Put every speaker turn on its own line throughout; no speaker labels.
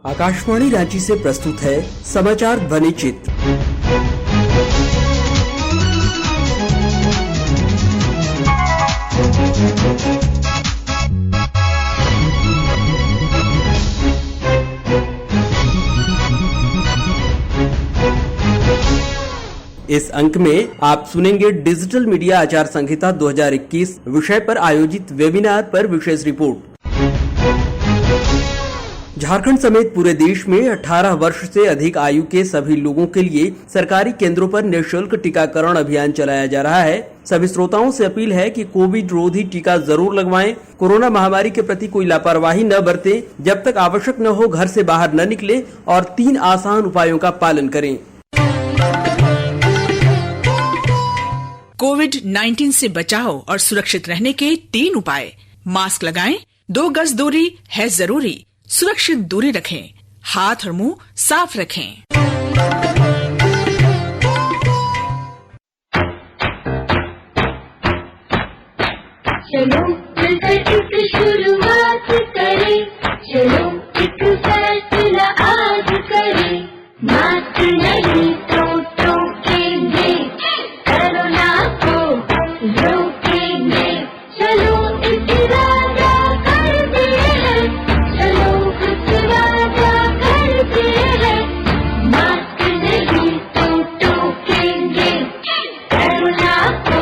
आकाशवाणी रांची से प्रस्तुत है समाचार ध्वनि चित्र। इस अंक में आप सुनेंगे डिजिटल मीडिया आचार संहिता 2021 विषय पर आयोजित वेबिनार पर विशेष रिपोर्ट। झारखंड समेत पूरे देश में 18 वर्ष से अधिक आयु के सभी लोगों के लिए सरकारी केंद्रों पर निःशुल्क टीकाकरण अभियान चलाया जा रहा है। सभी श्रोताओं से अपील है कि कोविड रोधी टीका जरूर लगवाएं। कोरोना महामारी के प्रति कोई लापरवाही न बरतें। जब तक आवश्यक न हो घर से बाहर न निकलें और 3 आसान उपायों का पालन करें।
कोविड-19 से बचाव और सुरक्षित रहने के 3 उपाय। मास्क लगाएं, 2 गज दूरी है जरूरी, सुरक्षित दूरी रखें, हाथ और मुंह साफ रखें।
चलो मिलकर एक शुरुआत करें, चलो एक फैसला आज करें, मास्क नहीं तो टोकेंगे, कोरोना को रोकेंगे, चलो एक इरादा करते हैं, चलो कुछ वादा करते हैं, मास्क नहीं तो टोकेंगे, कोरोना को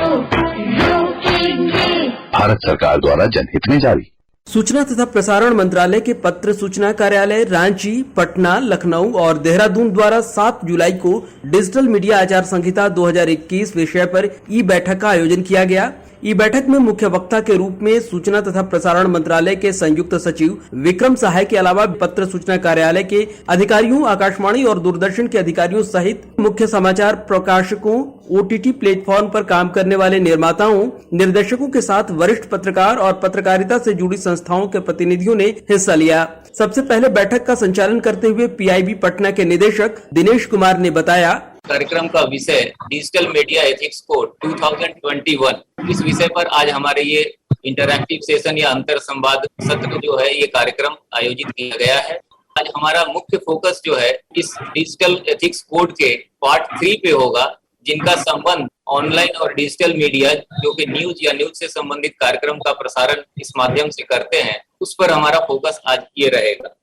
रोकेंगे।
भारत सरकार द्वारा जनहित में जारी।
सूचना तथा प्रसारण मंत्रालय के पत्र सूचना कार्यालय रांची, पटना, लखनऊ और देहरादून द्वारा 7 जुलाई को डिजिटल मीडिया आचार संहिता 2021 विषय पर ई बैठक का आयोजन किया गया। ई बैठक में मुख्य वक्ता के रूप में सूचना तथा प्रसारण मंत्रालय के संयुक्त सचिव विक्रम सहाय के अलावा पत्र सूचना कार्यालय के अधिकारियों, आकाशवाणी और दूरदर्शन के अधिकारियों सहित मुख्य समाचार प्रकाशकों, OTT प्लेटफॉर्म पर काम करने वाले निर्माताओं, निर्देशकों के साथ वरिष्ठ पत्रकार और पत्रकारिता से जुड़ी संस्थाओं के प्रतिनिधियों ने हिस्सा लिया। सबसे पहले बैठक का संचालन करते हुए PIB पटना के निदेशक दिनेश कुमार ने बताया,
कार्यक्रम का विषय डिजिटल मीडिया एथिक्स कोड 2021। इस विषय पर आज हमारे ये इंटरैक्टिव सेशन या अंतर संवाद सत्र जो है ये कार्यक्रम आयोजित किया गया है। आज हमारा मुख्य फोकस जो है इस डिजिटल एथिक्स कोड के पार्ट 3 पे होगा, जिनका संबंध ऑनलाइन और डिजिटल मीडिया जो कि न्यूज या न्यूज से संबंधित कार्यक्रम का प्रसारण इस माध्यम से करते हैं, उस पर हमारा फोकस आज ये रहेगा।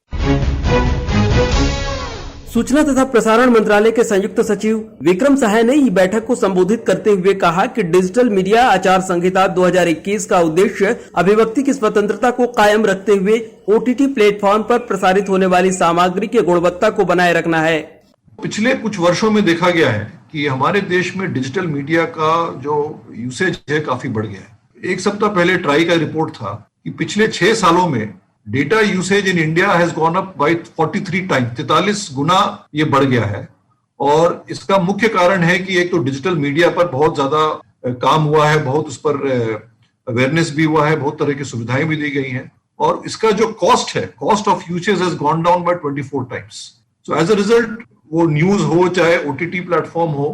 सूचना तथा प्रसारण मंत्रालय के संयुक्त सचिव विक्रम सहाय ने ई बैठक को संबोधित करते हुए कहा कि डिजिटल मीडिया आचार संहिता 2021 का उद्देश्य अभिव्यक्ति की स्वतंत्रता को कायम रखते हुए OTT प्लेटफॉर्म पर प्रसारित होने वाली सामग्री की गुणवत्ता को बनाए रखना है।
पिछले कुछ वर्षों में देखा गया है कि हमारे देश में डिजिटल मीडिया का जो यूसेज है काफी बढ़ गया है। एक सप्ताह पहले ट्राई का रिपोर्ट था कि पिछले 6 सालों में data usage in India has gone up by 43 times, 43 गुना ये बढ़ गया है। और इसका मुख्य कारण है कि एक तो डिजिटल मीडिया पर बहुत ज्यादा काम हुआ है, बहुत उस पर अवेयरनेस भी हुआ है, बहुत तरह की सुविधाएं भी दी गई हैं, और इसका जो कॉस्ट है, cost of usage has gone down by 24 times. So as a result वो न्यूज हो चाहे OTT प्लेटफॉर्म हो,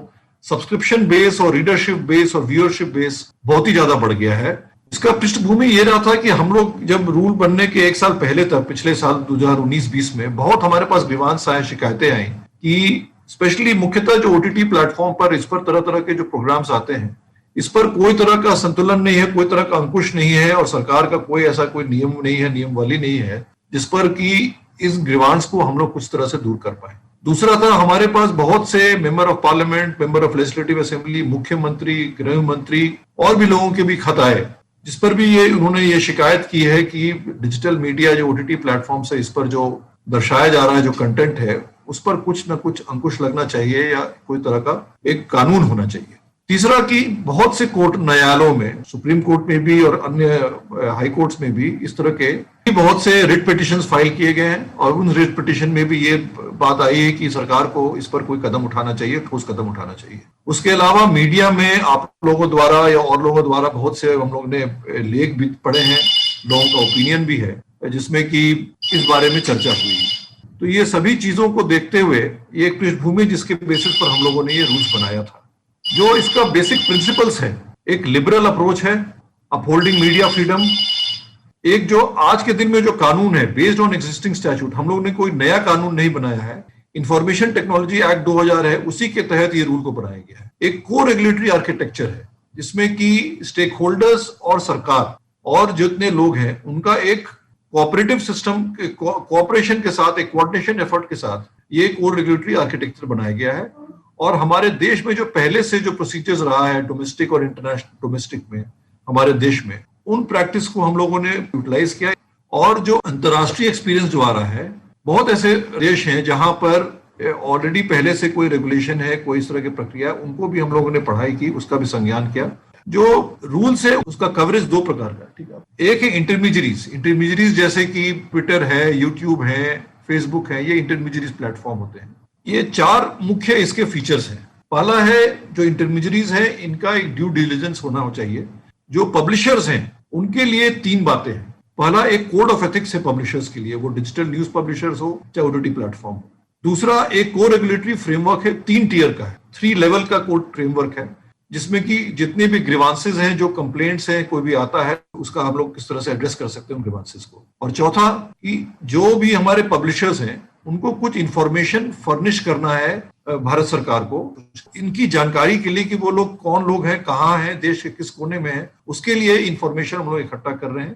सब्सक्रिप्शन बेस और रीडरशिप बेस और व्यूअरशिप बेस बहुत ही ज्यादा बढ़ गया है। इसका पृष्ठभूमि ये रहा था कि हम लोग जब रूल बनने के 1 साल पहले तक, पिछले साल 2019-20 में बहुत हमारे पास विवाद आए, शिकायतें आई कि स्पेशली मुख्यतः जो OTT प्लेटफॉर्म पर इस पर तरह तरह के जो प्रोग्राम्स आते हैं, इस पर कोई तरह का संतुलन नहीं है, कोई तरह का अंकुश नहीं है, और सरकार का कोई ऐसा कोई नियम नहीं है, नियमावली नहीं है जिस पर कि इस ग्रीवांस को हम लोग कुछ तरह से दूर कर पाए। दूसरा था, हमारे पास बहुत से member of parliament, member of legislative assembly, मुख्यमंत्री, गृह मंत्री और भी लोगों के भी खत आए, जिस पर भी उन्होंने ये शिकायत की है कि डिजिटल मीडिया जो OTT प्लेटफॉर्म से इस पर जो दर्शाया जा रहा है, जो कंटेंट है, उस पर कुछ न कुछ अंकुश लगना चाहिए या कोई तरह का एक कानून होना चाहिए। तीसरा कि बहुत से कोर्ट, न्यायालयों में, सुप्रीम कोर्ट में भी और अन्य हाई कोर्ट्स में भी इस तरह के बहुत से रिट पिटिशंस फाइल किए गए हैं, और उन रिट पिटिशन में भी ये बात आई है कि सरकार को इस पर कोई कदम उठाना चाहिए, ठोस कदम उठाना चाहिए। उसके अलावा मीडिया में आप लोगों द्वारा या और लोगों द्वारा बहुत से हम लोग ने लेख भी पढ़े हैं, लोगों का ओपिनियन भी है जिसमें कि इस बारे में चर्चा हुई है। तो ये सभी चीजों को देखते हुए ये एक पृष्ठभूमि जिसके बेसिस पर हम लोगों ने ये रूल्स बनाया था। जो इसका बेसिक प्रिंसिपल्स है, एक लिबरल अप्रोच है, अपहोल्डिंग मीडिया फ्रीडम, एक जो आज के दिन में जो कानून है बेस्ड ऑन एग्जिस्टिंग स्टैट्यूट, हम लोगों ने कोई नया कानून नहीं बनाया है, इंफॉर्मेशन टेक्नोलॉजी एक्ट 2000 है, उसी के तहत ये रूल को बनाया गया है। एक को रेगुलेटरी आर्किटेक्चर है जिसमें कि स्टेक होल्डर्स और सरकार और जितने लोग हैं उनका एक कोऑपरेटिव सिस्टम, कोऑपरेशन के साथ, एक कोऑर्डिनेशन एफर्ट के साथ ये को रेगुलेटरी आर्किटेक्चर बनाया गया है। और हमारे देश में जो पहले से जो प्रोसीजर्स रहा है डोमेस्टिक और इंटरनेशनल, डोमेस्टिक में हमारे देश में, उन प्रैक्टिस को हम लोगों ने यूटिलाइज किया। और जो अंतर्राष्ट्रीय एक्सपीरियंस जो आ रहा है, बहुत ऐसे देश हैं जहां पर ऑलरेडी पहले से कोई रेगुलेशन है, कोई इस तरह की प्रक्रिया है, उनको भी हम लोगों ने पढ़ाई की, उसका भी संज्ञान किया। जो रूल्स है उसका कवरेज दो प्रकार का, ठीक है। एक है इंटरमीडियरीज जैसे कि ट्विटर है, यूट्यूब है, फेसबुक है, ये इंटरमीडियरीज प्लेटफॉर्म होते हैं। ये चार मुख्य इसके फीचर्स हैं। पहला है जो इंटरमीडियरीज है इनका एक ड्यू डिलिजेंस होना चाहिए। जो पब्लिशर्स हैं उनके लिए तीन बातें हैं। पहला एक कोड ऑफ एथिक्स है पब्लिशर्स के लिए, वो डिजिटल न्यूज पब्लिशर्स हो चाहे ओटीटी प्लेटफॉर्म हो। दूसरा एक को रेगुलेटरी फ्रेमवर्क है, 3 टियर का है, 3 लेवल का कोड फ्रेमवर्क है, जिसमें कि जितने भी ग्रीवांसेस हैं, जो कंप्लेंट्स हैं, कोई भी आता है उसका हम लोग किस तरह से एड्रेस कर सकते हैं उन ग्रीवांसेस को। और चौथा कि जो भी हमारे पब्लिशर्स हैं उनको कुछ इंफॉर्मेशन फर्निश करना है भारत सरकार को, इनकी जानकारी के लिए कि वो लोग कौन लोग हैं, कहाँ हैं, देश के किस कोने में हैं, उसके लिए इंफॉर्मेशन हम लोग इकट्ठा कर रहे हैं।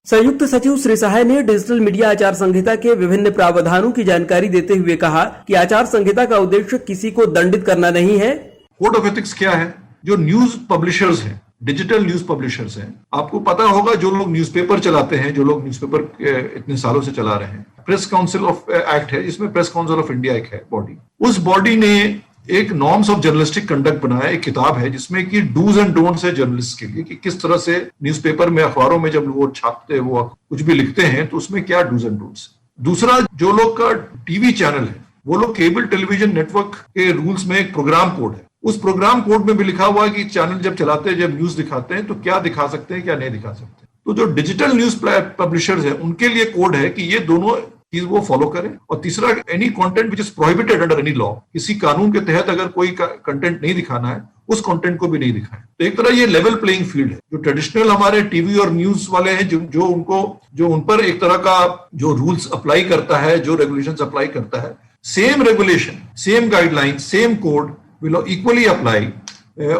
संयुक्त सचिव श्री सहाय ने डिजिटल मीडिया आचार संहिता के विभिन्न प्रावधानों की जानकारी देते हुए कहा कि आचार संहिता का उद्देश्य किसी को दंडित करना नहीं है।
कोड ऑफ एथिक्स क्या है? जो न्यूज पब्लिशर्स हैं, डिजिटल न्यूज पब्लिशर्स हैं, आपको पता होगा जो लोग न्यूज़पेपर चलाते हैं, जो लोग न्यूज़पेपर इतने सालों से चला रहे हैं, प्रेस काउंसिल ऑफ एक्ट है, इसमें प्रेस काउंसिल ऑफ इंडिया एक है बॉडी, उस बॉडी ने एक नॉर्म्स ऑफ जर्नलिस्टिक कंडक्ट बनाया, एक किताब है जिसमें कि डूज एंड डोंट्स है जर्नलिस्ट के लिए, कि किस तरह से न्यूज़पेपर में, अखबारों में जब वो छापते हैं, वो कुछ भी लिखते हैं तो उसमें क्या डूज एंड डोंट्स। दूसरा, जो लोग का टीवी चैनल है वो लोग केबल टेलीविजन नेटवर्क के रूल्स में एक प्रोग्राम कोड है, उस प्रोग्राम कोड में भी लिखा हुआ है कि चैनल जब चलाते हैं, जब न्यूज दिखाते हैं तो क्या दिखा सकते हैं, क्या नहीं दिखा सकते। तो जो डिजिटल न्यूज पब्लिशर्स है उनके लिए कोड है कि ये दोनों चीज वो फॉलो करें। और तीसरा, any content which is prohibited under any law, किसी कानून के तहत अगर कोई कंटेंट नहीं दिखाना है उस कंटेंट को भी नहीं दिखाएं। तो एक तरह ये लेवल प्लेइंग फील्ड है। जो ट्रेडिशनल हमारे टीवी और न्यूज वाले हैं, जो उन पर एक तरह का जो रूल्स अप्लाई करता है, जो रेगुलेशंस अप्लाई करता है, same regulation, same guideline, same code will equally apply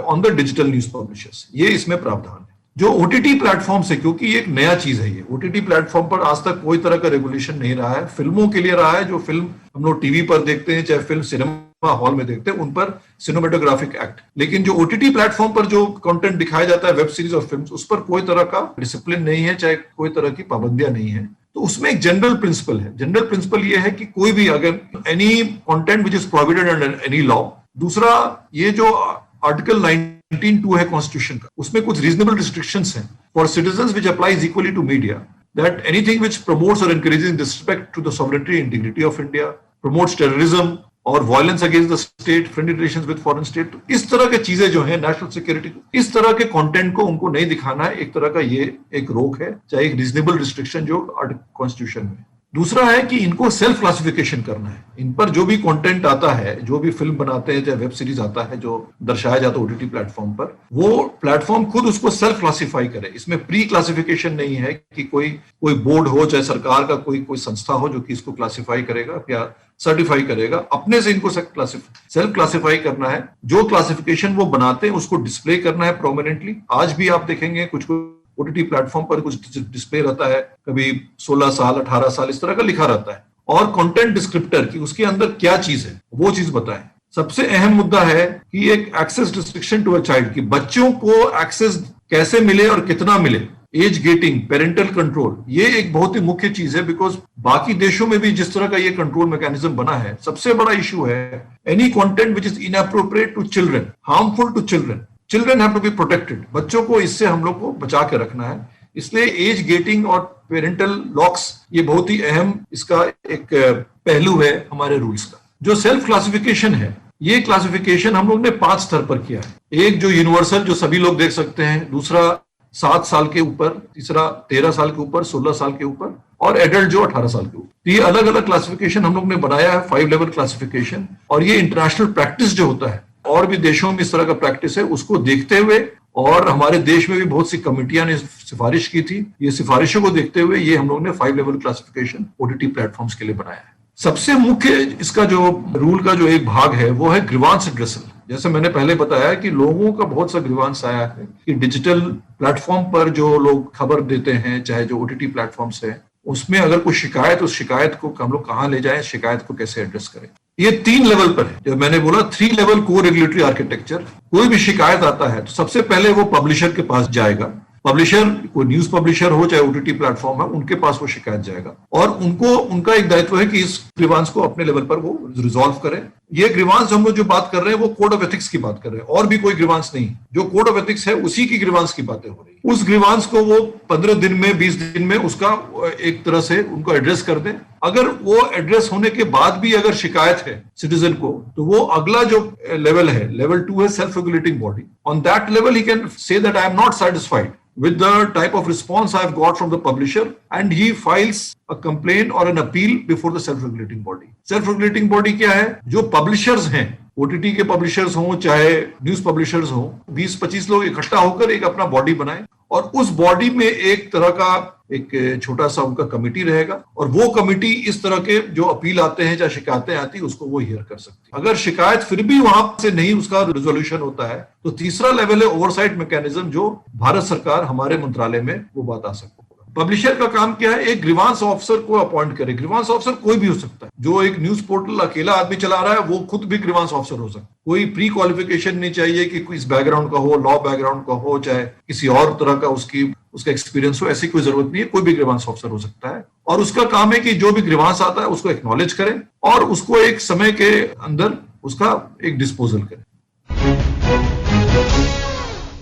on the digital news publishers। ये इसमें प्रावधान है। जो ओटीटी प्लेटफॉर्म से, क्योंकि ये एक नया चीज है, ये ओटीटी प्लेटफॉर्म पर आज तक कोई तरह का रेगुलेशन नहीं रहा है। फिल्मों के लिए रहा है, जो फिल्म हम लोग टीवी पर देखते हैं, चाहे फिल्म सिनेमा हॉल में देखते हैं, उन पर सिनेमेटोग्राफिक एक्ट। लेकिन जो ओटीटी प्लेटफॉर्म पर जो कंटेंट दिखाया जाता है, वेब सीरीज और फिल्म, उस पर कोई तरह का डिसिप्लिन नहीं है, चाहे कोई तरह की पाबंदियां नहीं है। तो उसमें एक जनरल प्रिंसिपल है। जनरल प्रिंसिपल ये है कि कोई भी अगर any content which is prohibited under any law. दूसरा, ये जो आर्टिकल 19(2) है कॉन्स्टिट्यूशन का, उसमें कुछ रीजनेबल रिस्ट्रिक्शंस हैं for citizens which applies equally to media, that anything which promotes और encourages disrespect to the sovereignty integrity of India, promotes terrorism और violence against the state, friendly relations with foreign state, तो इस तरह की चीजें जो है, नेशनल सिक्योरिटी, इस तरह के कंटेंट को उनको नहीं दिखाना है। एक तरह का ये एक रोक है, चाहे एक रीजनेबल रिस्ट्रिक्शन जो कॉन्स्टिट्यूशन में। दूसरा है कि इनको सेल्फ क्लासिफिकेशन करना है। इन पर जो भी कंटेंट आता है, जो भी फिल्म बनाते हैं, चाहे वेब सीरीज आता है जो दर्शाया जाता है ओटीटी प्लेटफॉर्म पर, वो प्लेटफॉर्म खुद उसको सेल्फ क्लासिफाई करे। इसमें प्री क्लासिफिकेशन नहीं है कि कोई बोर्ड हो, चाहे सरकार का कोई संस्था हो जो कि इसको क्लासिफाई करेगा या सर्टिफाई करेगा। अपने से इनको सेल्फ क्लासिफाई करना है। जो क्लासिफिकेशन वो बनाते हैं उसको डिस्प्ले करना है प्रोमिनेंटली। आज भी आप देखेंगे कुछ ओटीटी प्लेटफॉर्म पर कुछ डिस्प्ले रहता है, कभी 16 साल 18 साल इस तरह का लिखा रहता है, और कंटेंट डिस्क्रिप्टर की उसके अंदर क्या चीज है वो चीज बताएं। सबसे अहम मुद्दा है कि एक access restriction to a child, की बच्चों को एक्सेस कैसे मिले और कितना मिले, एज गेटिंग, पेरेंटल कंट्रोल, ये एक बहुत ही मुख्य चीज है। बिकॉज बाकी देशों में भी जिस तरह का ये कंट्रोल मैकेनिज्म बना है, सबसे बड़ा इशू है any content which is inappropriate to children, harmful to children, children have to be protected. बच्चों को इससे हम लोग को बचा के रखना है। इसलिए एज गेटिंग और पेरेंटल लॉक्स ये बहुत ही अहम इसका एक पहलू है हमारे रूल्स का। जो सेल्फ क्लासिफिकेशन है, ये क्लासिफिकेशन हम लोग ने 5 स्तर पर किया है। एक जो यूनिवर्सल, जो सभी लोग देख सकते हैं, दूसरा 7 साल के ऊपर, तीसरा 13 साल के ऊपर, 16 साल के ऊपर, और एडल्ट जो 18 साल के ऊपर। ये अलग अलग क्लासिफिकेशन हम लोग ने बनाया है, 5 लेवल क्लासिफिकेशन। और ये इंटरनेशनल प्रैक्टिस जो होता है, और भी देशों में इस तरह का प्रैक्टिस है, उसको देखते हुए और हमारे देश में भी बहुत सी कमेटियां ने सिफारिश की थी। ये सिफारिशों को देखते हुए ये हम लोग ने 5 लेवल क्लासिफिकेशन ओटीटी प्लेटफॉर्म्स के लिए बनाया है। सबसे मुख्य इसका जो रूल का जो एक भाग है वो है ग्रीवांस एड्रेसल। जैसे मैंने पहले बताया कि लोगों का बहुत सा ग्रीवांस आया है कि डिजिटल प्लेटफॉर्म पर जो लोग खबर देते हैं, चाहे जो ओटीटी प्लेटफॉर्म्स है, उसमें अगर कोई शिकायत, उस शिकायत को हम लोग कहाँ ले जाएं, शिकायत को कैसे एड्रेस करें। ये 3 लेवल पर है। जब मैंने बोला 3 लेवल को रेगुलेटरी आर्किटेक्चर, कोई भी शिकायत आता है तो सबसे पहले वो पब्लिशर के पास जाएगा। पब्लिशर, कोई न्यूज पब्लिशर हो चाहे ओटीटी प्लेटफॉर्म है, उनके पास वो शिकायत जाएगा और उनका एक दायित्व है कि इस ग्रीवांस को अपने लेवल पर वो रिजॉल्व करें। ये ग्रीवांस हम लोग जो बात कर रहे हैं वो कोड ऑफ एथिक्स की बात कर रहे हैं, और भी कोई ग्रीवांस नहीं। जो कोड ऑफ एथिक्स है उसी की ग्रीवांस की बातें हो रही है। उस ग्रीवांस को वो 15 दिन में, 20 दिन में उसका एक तरह से उनको एड्रेस कर दें। अगर वो एड्रेस होने के बाद भी अगर शिकायत है सिटीजन को, तो वो अगला जो लेवल है, लेवल 2 है self regulating body. On that level he can say that I am not satisfied with the type of response I've got from the publisher, and he files a complaint or an appeal before the self-regulating body. Self-regulating body क्या है? जो publishers हैं, OTT के publishers हों चाहे news publishers हों, 20-25 लोग इकट्ठा होकर एक अपना बॉडी बनाए और उस बॉडी में एक तरह का एक छोटा सा उनका कमेटी रहेगा और वो कमेटी इस तरह के जो अपील आते हैं, चाहे शिकायतें आती है, उसको वो हियर कर सकती है। अगर शिकायत फिर भी वहां से नहीं उसका रिजोल्यूशन होता है तो तीसरा लेवल है ओवरसाइट मैकेनिज्म, जो भारत सरकार, हमारे मंत्रालय में वो बात आ सकती है। पब्लिशर का काम क्या है? एक ग्रीवांस ऑफिसर को अपॉइंट करे। ग्रीवांस ऑफिसर कोई भी हो सकता है। जो एक न्यूज पोर्टल अकेला आदमी चला रहा है वो खुद भी ग्रीवांस ऑफिसर हो सकता है। कोई प्री क्वालिफिकेशन नहीं चाहिए कि कोई इस बैकग्राउंड का हो, लॉ बैकग्राउंड का हो, चाहे किसी और तरह का उसका एक्सपीरियंस हो, ऐसी कोई जरूरत नहीं है। कोई भी ग्रीवांस ऑफिसर हो सकता है और उसका काम है कि जो भी ग्रीवांस आता है उसको एक्नॉलेज करें और उसको एक समय के अंदर उसका एक डिस्पोजल करें।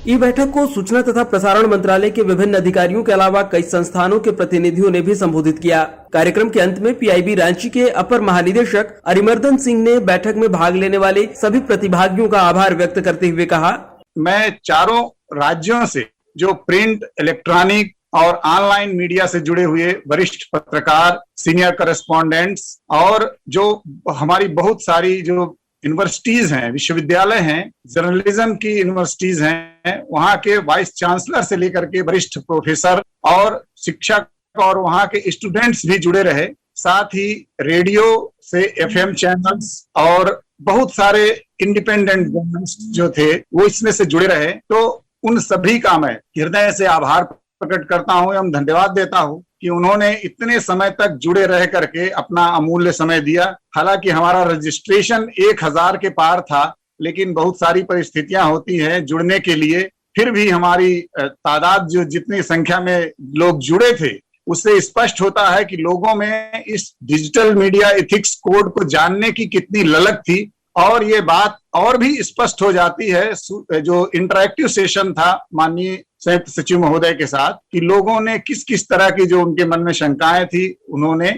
ई बैठक को सूचना तथा प्रसारण मंत्रालय के विभिन्न अधिकारियों के अलावा कई संस्थानों के प्रतिनिधियों ने भी संबोधित किया। कार्यक्रम के अंत में पीआईबी रांची के अपर महानिदेशक अरिमर्दन सिंह ने बैठक में भाग लेने वाले सभी प्रतिभागियों का आभार व्यक्त करते हुए कहा,
मैं चारों राज्यों से जो प्रिंट, इलेक्ट्रॉनिक और ऑनलाइन मीडिया से जुड़े हुए वरिष्ठ पत्रकार, सीनियर करेस्पॉन्डेंट्स और जो हमारी बहुत सारी जो यूनिवर्सिटीज हैं, विश्वविद्यालय हैं, जर्नलिज्म की यूनिवर्सिटीज हैं, वहां के वाइस चांसलर से लेकर के वरिष्ठ प्रोफेसर और शिक्षक और वहां के स्टूडेंट्स भी जुड़े रहे। साथ ही रेडियो से एफएम चैनल्स और बहुत सारे इंडिपेंडेंट जर्नलिस्ट जो थे वो इसमें से जुड़े रहे। तो उन सभी का मैं हृदय से आभार प्रकट करता हूं एवं धन्यवाद देता हूं कि उन्होंने इतने समय तक जुड़े रह करके अपना अमूल्य समय दिया। हालांकि हमारा रजिस्ट्रेशन 1000 के पार था, लेकिन बहुत सारी परिस्थितियां होती हैं जुड़ने के लिए। फिर भी हमारी तादाद जो जितनी संख्या में लोग जुड़े थे उससे स्पष्ट होता है कि लोगों में इस डिजिटल मीडिया एथिक्स कोड को जानने की कितनी ललक थी। और ये बात और भी स्पष्ट हो जाती है जो इंटरैक्टिव सेशन था माननीय संयुक्त सचिव महोदय के साथ, कि लोगों ने किस किस तरह की जो उनके मन में शंकाएं थी उन्होंने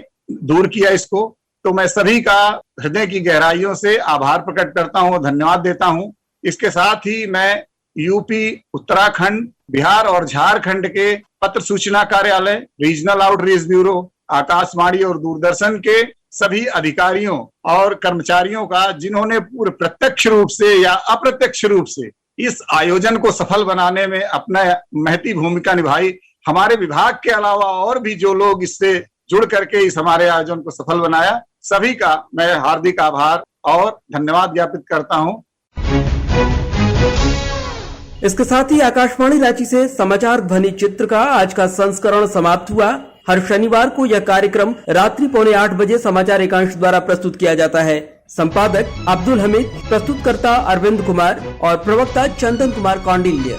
दूर किया इसको। तो मैं सभी का हृदय की गहराइयों से आभार प्रकट करता हूं, धन्यवाद देता हूं। इसके साथ ही मैं यूपी, उत्तराखंड, बिहार और झारखंड के पत्र सूचना कार्यालय, रीजनल आउटरीच ब्यूरो, आकाशवाणी और दूरदर्शन के सभी अधिकारियों और कर्मचारियों का, जिन्होंने पूरे प्रत्यक्ष रूप से या अप्रत्यक्ष रूप से इस आयोजन को सफल बनाने में अपना महती भूमिका निभाई। हमारे विभाग के अलावा और भी जो लोग इससे जुड़ करके इस हमारे आयोजन को सफल बनाया, सभी का मैं हार्दिक आभार और धन्यवाद ज्ञापित करता हूं।
इसके साथ ही आकाशवाणी रांची से समाचार ध्वनि चित्र का आज का संस्करण समाप्त हुआ। हर शनिवार को यह कार्यक्रम रात्रि 7:45 बजे समाचार एकांश द्वारा प्रस्तुत किया जाता है। संपादक अब्दुल हमीद, प्रस्तुतकर्ता अरविंद कुमार और प्रवक्ता चंदन कुमार कौंडिल्य।